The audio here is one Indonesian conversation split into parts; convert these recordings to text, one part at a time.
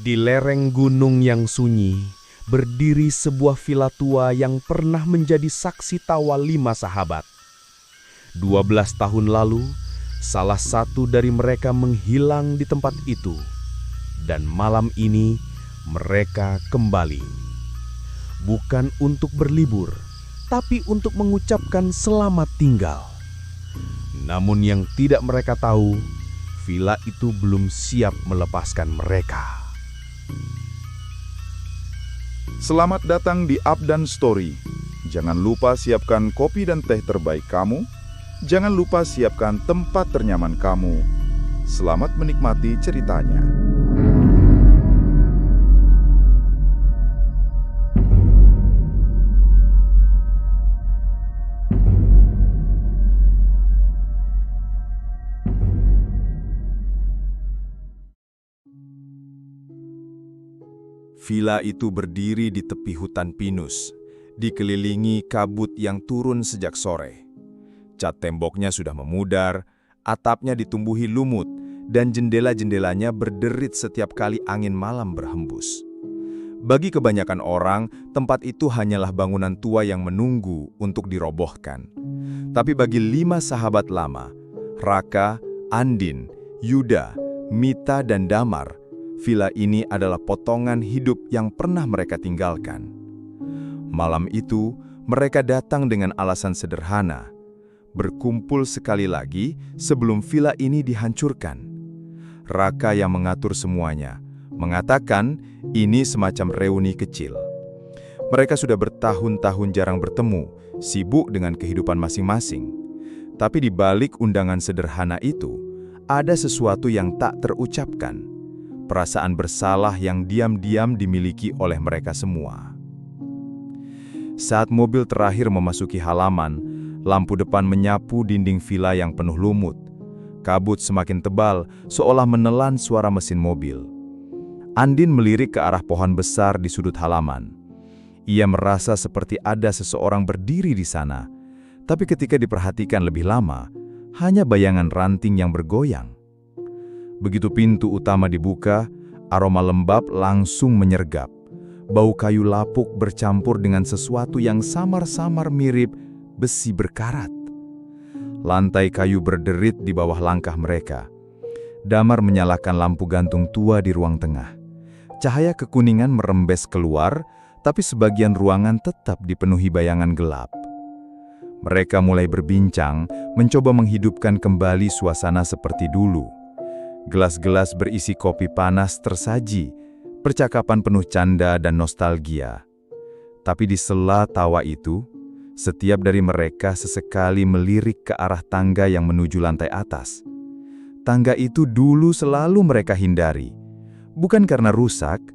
Di lereng gunung yang sunyi, berdiri sebuah vila tua yang pernah menjadi saksi tawa 5 sahabat. 12 tahun lalu, salah satu dari mereka menghilang di tempat itu. Dan malam ini, mereka kembali. Bukan untuk berlibur, tapi untuk mengucapkan selamat tinggal. Namun yang tidak mereka tahu, vila itu belum siap melepaskan mereka. Selamat datang di Updane Story. Jangan lupa siapkan kopi dan teh terbaik kamu. Jangan lupa siapkan tempat ternyaman kamu. Selamat menikmati ceritanya. Vila itu berdiri di tepi hutan pinus, dikelilingi kabut yang turun sejak sore. Cat temboknya sudah memudar, atapnya ditumbuhi lumut, dan jendela-jendelanya berderit setiap kali angin malam berhembus. Bagi kebanyakan orang, tempat itu hanyalah bangunan tua yang menunggu untuk dirobohkan. Tapi bagi 5 sahabat lama, Raka, Andin, Yuda, Mita, dan Damar, vila ini adalah potongan hidup yang pernah mereka tinggalkan. Malam itu, mereka datang dengan alasan sederhana, berkumpul sekali lagi sebelum vila ini dihancurkan. Raka yang mengatur semuanya, mengatakan ini semacam reuni kecil. Mereka sudah bertahun-tahun jarang bertemu, sibuk dengan kehidupan masing-masing. Tapi di balik undangan sederhana itu, ada sesuatu yang tak terucapkan. Perasaan bersalah yang diam-diam dimiliki oleh mereka semua. Saat mobil terakhir memasuki halaman, lampu depan menyapu dinding vila yang penuh lumut. Kabut semakin tebal, seolah menelan suara mesin mobil. Andin melirik ke arah pohon besar di sudut halaman. Ia merasa seperti ada seseorang berdiri di sana, tapi ketika diperhatikan lebih lama, hanya bayangan ranting yang bergoyang. Begitu pintu utama dibuka, aroma lembab langsung menyergap. Bau kayu lapuk bercampur dengan sesuatu yang samar-samar mirip besi berkarat. Lantai kayu berderit di bawah langkah mereka. Damar menyalakan lampu gantung tua di ruang tengah. Cahaya kekuningan merembes keluar, tapi sebagian ruangan tetap dipenuhi bayangan gelap. Mereka mulai berbincang, mencoba menghidupkan kembali suasana seperti dulu. Gelas-gelas berisi kopi panas tersaji, percakapan penuh canda dan nostalgia. Tapi di sela tawa itu, setiap dari mereka sesekali melirik ke arah tangga yang menuju lantai atas. Tangga itu dulu selalu mereka hindari, bukan karena rusak,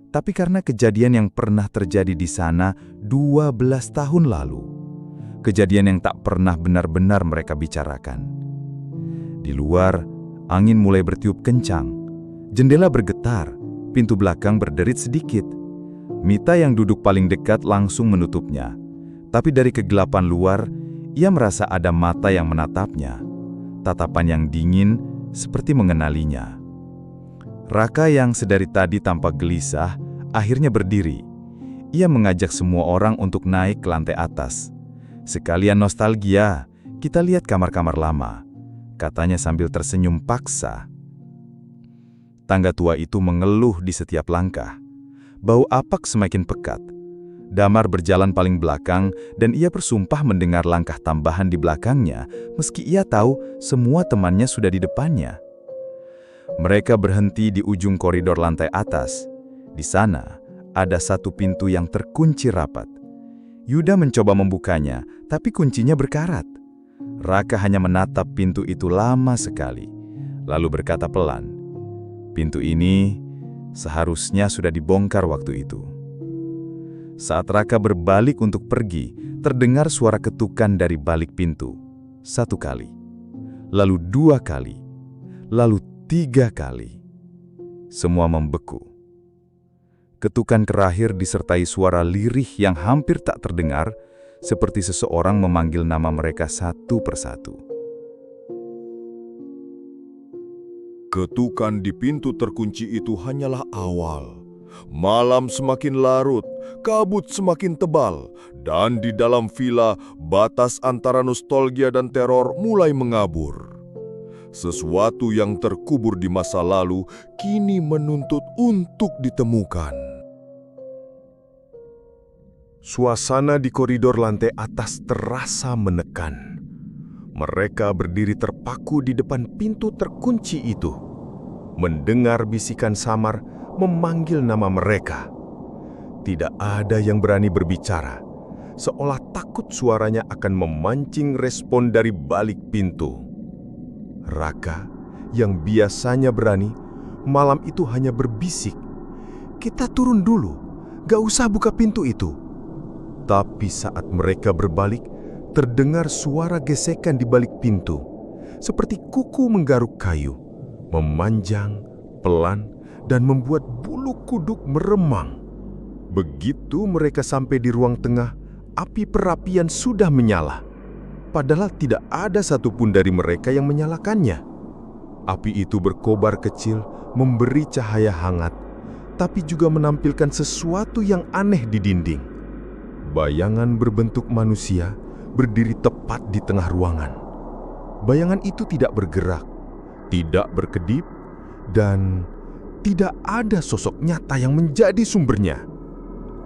tapi karena kejadian yang pernah terjadi di sana 12 tahun lalu. Kejadian yang tak pernah benar-benar mereka bicarakan. Di luar, angin mulai bertiup kencang, jendela bergetar, pintu belakang berderit sedikit. Mita yang duduk paling dekat langsung menutupnya, tapi dari kegelapan luar, ia merasa ada mata yang menatapnya, tatapan yang dingin seperti mengenalinya. Raka yang sedari tadi tampak gelisah, akhirnya berdiri. Ia mengajak semua orang untuk naik ke lantai atas. Sekalian nostalgia, kita lihat kamar-kamar lama, katanya sambil tersenyum paksa. Tangga tua itu mengeluh di setiap langkah. Bau apak semakin pekat. Damar berjalan paling belakang dan ia bersumpah mendengar langkah tambahan di belakangnya, meski ia tahu semua temannya sudah di depannya. Mereka berhenti di ujung koridor lantai atas. Di sana, ada satu pintu yang terkunci rapat. Yuda mencoba membukanya, tapi kuncinya berkarat. Raka hanya menatap pintu itu lama sekali, lalu berkata pelan, "Pintu ini seharusnya sudah dibongkar waktu itu." Saat Raka berbalik untuk pergi, terdengar suara ketukan dari balik pintu. 1 kali, lalu 2 kali, lalu 3 kali. Semua membeku. Ketukan terakhir disertai suara lirih yang hampir tak terdengar, seperti seseorang memanggil nama mereka satu persatu. Ketukan di pintu terkunci itu hanyalah awal. Malam semakin larut, kabut semakin tebal, dan di dalam villa, batas antara nostalgia dan teror mulai mengabur. Sesuatu yang terkubur di masa lalu kini menuntut untuk ditemukan. Suasana di koridor lantai atas terasa menekan. Mereka berdiri terpaku di depan pintu terkunci itu, mendengar bisikan samar memanggil nama mereka. Tidak ada yang berani berbicara, seolah takut suaranya akan memancing respon dari balik pintu. Raka, yang biasanya berani, malam itu hanya berbisik, "Kita turun dulu, gak usah buka pintu itu." Tapi saat mereka berbalik, terdengar suara gesekan di balik pintu, seperti kuku menggaruk kayu, memanjang, pelan, dan membuat bulu kuduk meremang. Begitu mereka sampai di ruang tengah, api perapian sudah menyala. Padahal tidak ada satupun dari mereka yang menyalakannya. Api itu berkobar kecil, memberi cahaya hangat, tapi juga menampilkan sesuatu yang aneh di dinding. Bayangan berbentuk manusia berdiri tepat di tengah ruangan. Bayangan itu tidak bergerak, tidak berkedip, dan tidak ada sosok nyata yang menjadi sumbernya.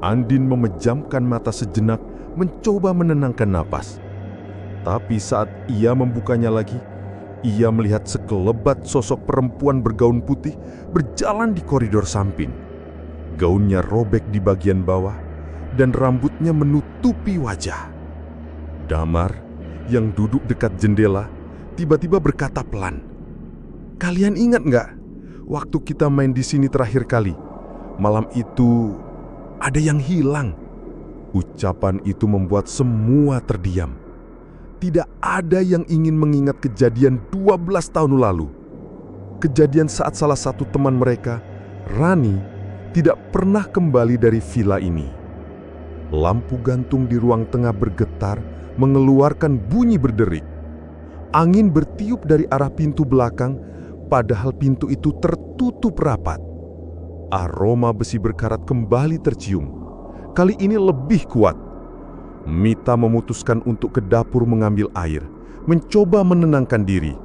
Andin memejamkan mata sejenak, mencoba menenangkan napas. Tapi saat ia membukanya lagi, ia melihat sekelebat sosok perempuan bergaun putih berjalan di koridor samping. Gaunnya robek di bagian bawah, dan rambutnya menutupi wajah. Damar, yang duduk dekat jendela, tiba-tiba berkata pelan, "Kalian ingat nggak, waktu kita main di sini terakhir kali? Malam itu ada yang hilang." Ucapan itu membuat semua terdiam. Tidak ada yang ingin mengingat kejadian 12 tahun lalu. Kejadian saat salah satu teman mereka, Rani, tidak pernah kembali dari villa ini. Lampu gantung di ruang tengah bergetar, mengeluarkan bunyi berderik. Angin bertiup dari arah pintu belakang, padahal pintu itu tertutup rapat. Aroma besi berkarat kembali tercium. Kali ini lebih kuat. Mita memutuskan untuk ke dapur mengambil air, mencoba menenangkan diri.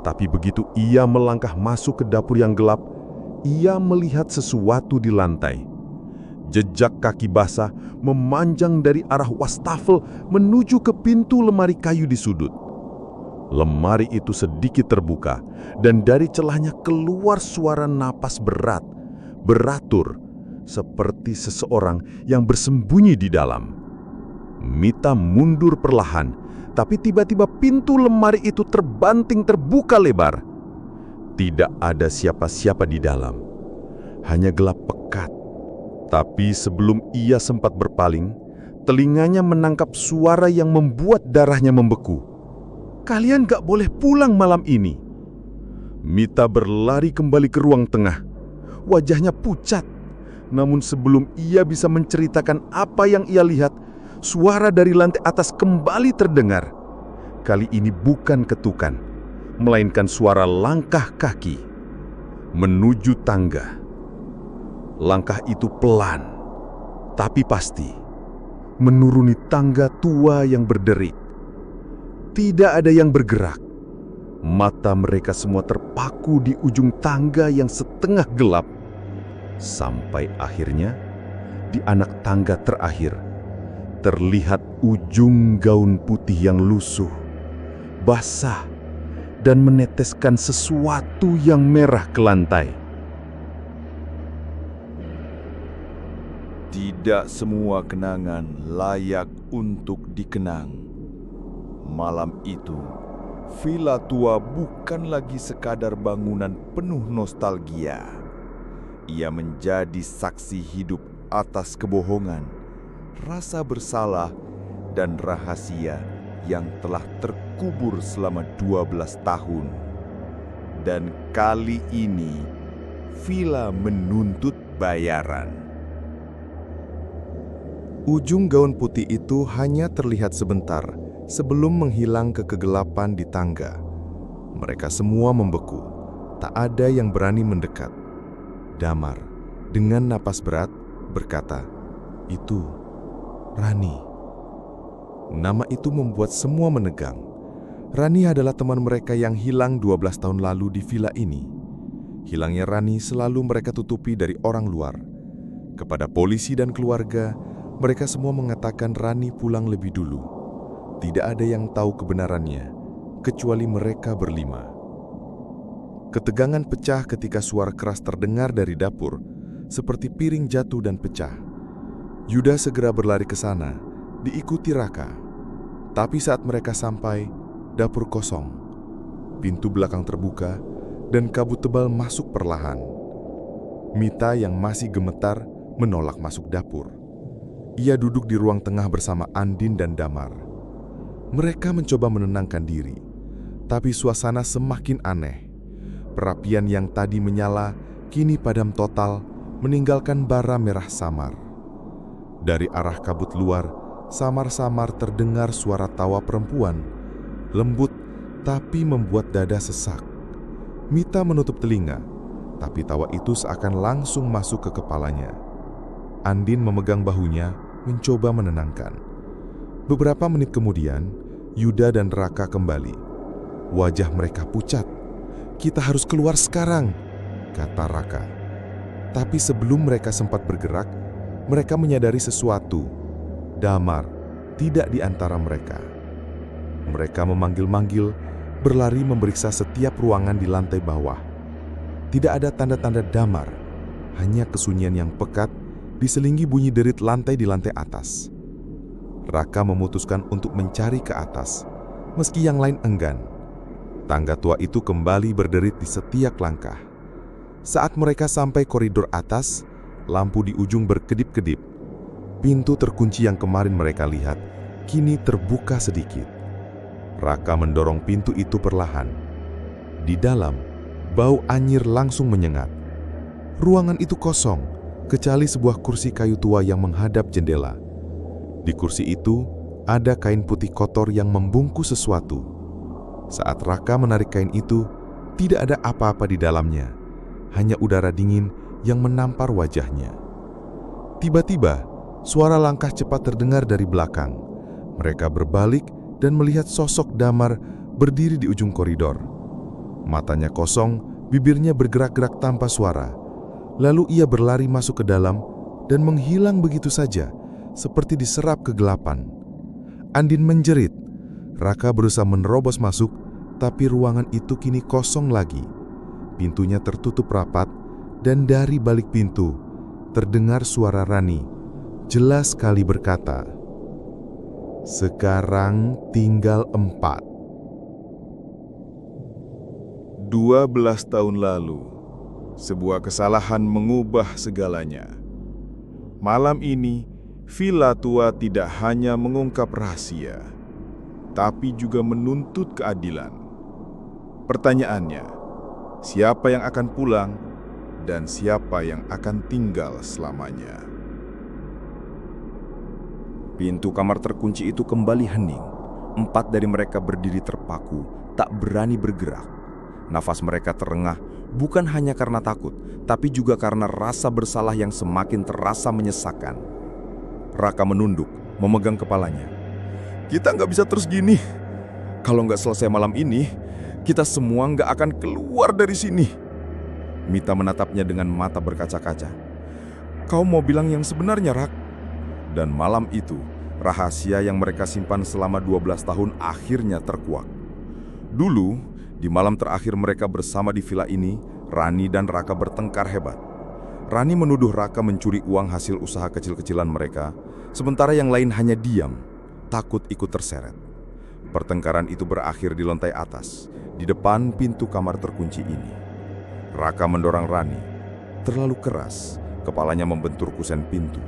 Tapi begitu ia melangkah masuk ke dapur yang gelap, ia melihat sesuatu di lantai. Jejak kaki basah memanjang dari arah wastafel menuju ke pintu lemari kayu di sudut. Lemari itu sedikit terbuka, dan dari celahnya keluar suara napas berat, beratur, seperti seseorang yang bersembunyi di dalam. Mita mundur perlahan, tapi tiba-tiba pintu lemari itu terbanting terbuka lebar. Tidak ada siapa-siapa di dalam, hanya gelap pekat. Tapi sebelum ia sempat berpaling, telinganya menangkap suara yang membuat darahnya membeku. "Kalian gak boleh pulang malam ini." Mita berlari kembali ke ruang tengah. Wajahnya pucat. Namun sebelum ia bisa menceritakan apa yang ia lihat, suara dari lantai atas kembali terdengar. Kali ini bukan ketukan, melainkan suara langkah kaki menuju tangga. Langkah itu pelan, tapi pasti, menuruni tangga tua yang berderik. Tidak ada yang bergerak. Mata mereka semua terpaku di ujung tangga yang setengah gelap. Sampai akhirnya, di anak tangga terakhir, terlihat ujung gaun putih yang lusuh, basah, dan meneteskan sesuatu yang merah ke lantai. Tidak semua kenangan layak untuk dikenang. Malam itu, villa tua bukan lagi sekadar bangunan penuh nostalgia. Ia menjadi saksi hidup atas kebohongan, rasa bersalah, dan rahasia yang telah terkubur selama 12 tahun. Dan kali ini, villa menuntut bayaran. Ujung gaun putih itu hanya terlihat sebentar sebelum menghilang ke kegelapan di tangga. Mereka semua membeku, Tak ada yang berani mendekat. Damar, dengan napas berat, berkata, "Itu Rani." Nama itu membuat semua menegang. Rani adalah teman mereka yang hilang 12 tahun lalu di villa ini. Hilangnya Rani selalu mereka tutupi dari orang luar. Kepada polisi dan keluarga, mereka semua mengatakan Rani pulang lebih dulu. Tidak ada yang tahu kebenarannya, kecuali mereka berlima. Ketegangan pecah ketika suara keras terdengar dari dapur, seperti piring jatuh dan pecah. Yuda segera berlari ke sana, diikuti Raka. Tapi saat mereka sampai, dapur kosong. Pintu belakang terbuka, dan kabut tebal masuk perlahan. Mita yang masih gemetar menolak masuk dapur. Ia duduk di ruang tengah bersama Andin dan Damar. Mereka mencoba menenangkan diri, tapi suasana semakin aneh. Perapian yang tadi menyala kini padam total, meninggalkan bara merah samar. Dari arah kabut luar, samar-samar terdengar suara tawa perempuan, lembut tapi membuat dada sesak. Mita menutup telinga, tapi tawa itu seakan langsung masuk ke kepalanya. Andin memegang bahunya, mencoba menenangkan. Beberapa menit kemudian, Yuda dan Raka kembali. Wajah mereka pucat. "Kita harus keluar sekarang," kata Raka. Tapi sebelum mereka sempat bergerak, mereka menyadari sesuatu. Damar tidak di antara mereka. Mereka memanggil-manggil, berlari memeriksa setiap ruangan di lantai bawah. Tidak ada tanda-tanda Damar, hanya kesunyian yang pekat diselingi bunyi derit lantai di lantai atas. Raka memutuskan untuk mencari ke atas, meski yang lain enggan. Tangga tua itu kembali berderit di setiap langkah. Saat mereka sampai koridor atas, lampu di ujung berkedip-kedip. Pintu terkunci yang kemarin mereka lihat, kini terbuka sedikit. Raka mendorong pintu itu perlahan. Di dalam, bau anyir langsung menyengat. Ruangan itu kosong, kecuali sebuah kursi kayu tua yang menghadap jendela. Di kursi itu, ada kain putih kotor yang membungkus sesuatu. Saat Raka menarik kain itu, tidak ada apa-apa di dalamnya, hanya udara dingin yang menampar wajahnya. Tiba-tiba, suara langkah cepat terdengar dari belakang. Mereka berbalik dan melihat sosok Damar berdiri di ujung koridor. Matanya kosong, bibirnya bergerak-gerak tanpa suara. Lalu ia berlari masuk ke dalam dan menghilang begitu saja, seperti diserap kegelapan. Andin menjerit. Raka berusaha menerobos masuk, tapi ruangan itu kini kosong lagi. Pintunya tertutup rapat, dan dari balik pintu terdengar suara Rani, jelas sekali berkata, "Sekarang tinggal 4." 12 tahun lalu, sebuah kesalahan mengubah segalanya. Malam ini, Villa Tua tidak hanya mengungkap rahasia, tapi juga menuntut keadilan. Pertanyaannya, siapa yang akan pulang dan siapa yang akan tinggal selamanya? Pintu kamar terkunci itu kembali hening. 4 dari mereka berdiri terpaku, tak berani bergerak. Nafas mereka terengah, bukan hanya karena takut, tapi juga karena rasa bersalah yang semakin terasa menyesakkan. Raka menunduk, memegang kepalanya. "Kita nggak bisa terus gini. Kalau nggak selesai malam ini, kita semua nggak akan keluar dari sini." Mita menatapnya dengan mata berkaca-kaca. "Kau mau bilang yang sebenarnya, Rak?" Dan malam itu, rahasia yang mereka simpan selama 12 tahun akhirnya terkuak. Dulu, di malam terakhir mereka bersama di villa ini, Rani dan Raka bertengkar hebat. Rani menuduh Raka mencuri uang hasil usaha kecil-kecilan mereka, sementara yang lain hanya diam, takut ikut terseret. Pertengkaran itu berakhir di lantai atas, di depan pintu kamar terkunci ini. Raka mendorong Rani. Terlalu keras, kepalanya membentur kusen pintu.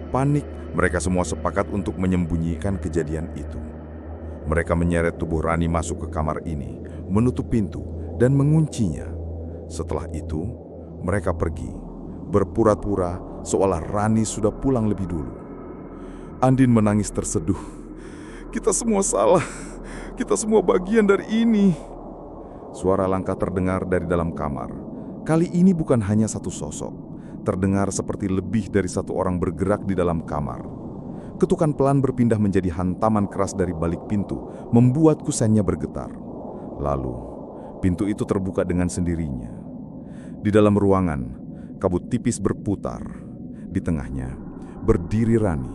Panik, mereka semua sepakat untuk menyembunyikan kejadian itu. Mereka menyeret tubuh Rani masuk ke kamar ini, menutup pintu, dan menguncinya. Setelah itu, mereka pergi, berpura-pura seolah Rani sudah pulang lebih dulu. Andin menangis terseduh. "Kita semua salah, kita semua bagian dari ini." Suara langkah terdengar dari dalam kamar. Kali ini bukan hanya satu sosok, terdengar seperti lebih dari satu orang bergerak di dalam kamar. Ketukan pelan berpindah menjadi hantaman keras dari balik pintu, membuat kusennya bergetar. Lalu, pintu itu terbuka dengan sendirinya. Di dalam ruangan, kabut tipis berputar. Di tengahnya, berdiri Rani.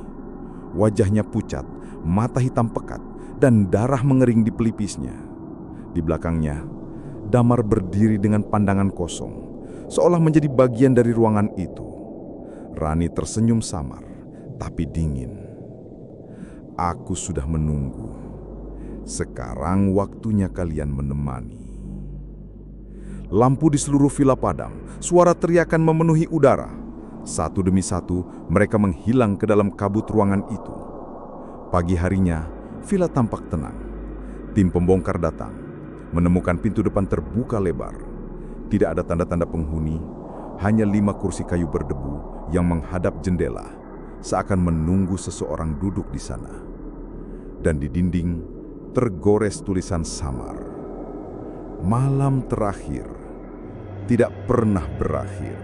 Wajahnya pucat, mata hitam pekat, dan darah mengering di pelipisnya. Di belakangnya, Damar berdiri dengan pandangan kosong, seolah menjadi bagian dari ruangan itu. Rani tersenyum samar, tapi dingin. Aku sudah menunggu. Sekarang waktunya kalian menemani. Lampu di seluruh villa padam, suara teriakan memenuhi udara. Satu demi satu, mereka menghilang ke dalam kabut ruangan itu. Pagi harinya, villa tampak tenang. Tim pembongkar datang, menemukan pintu depan terbuka lebar. Tidak ada tanda-tanda penghuni, hanya 5 kursi kayu berdebu yang menghadap jendela, seakan menunggu seseorang duduk di sana. Dan di dinding, tergores tulisan samar. Malam terakhir, tidak pernah berakhir.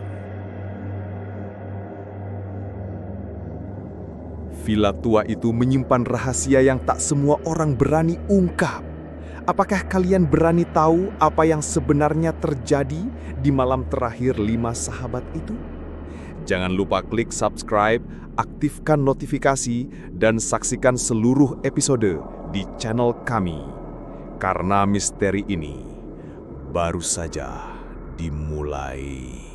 Villa tua itu menyimpan rahasia yang tak semua orang berani ungkap. Apakah kalian berani tahu apa yang sebenarnya terjadi di malam terakhir 5 sahabat itu? Jangan lupa klik subscribe, aktifkan notifikasi, dan saksikan seluruh episode di channel kami. Karena misteri ini baru saja dimulai.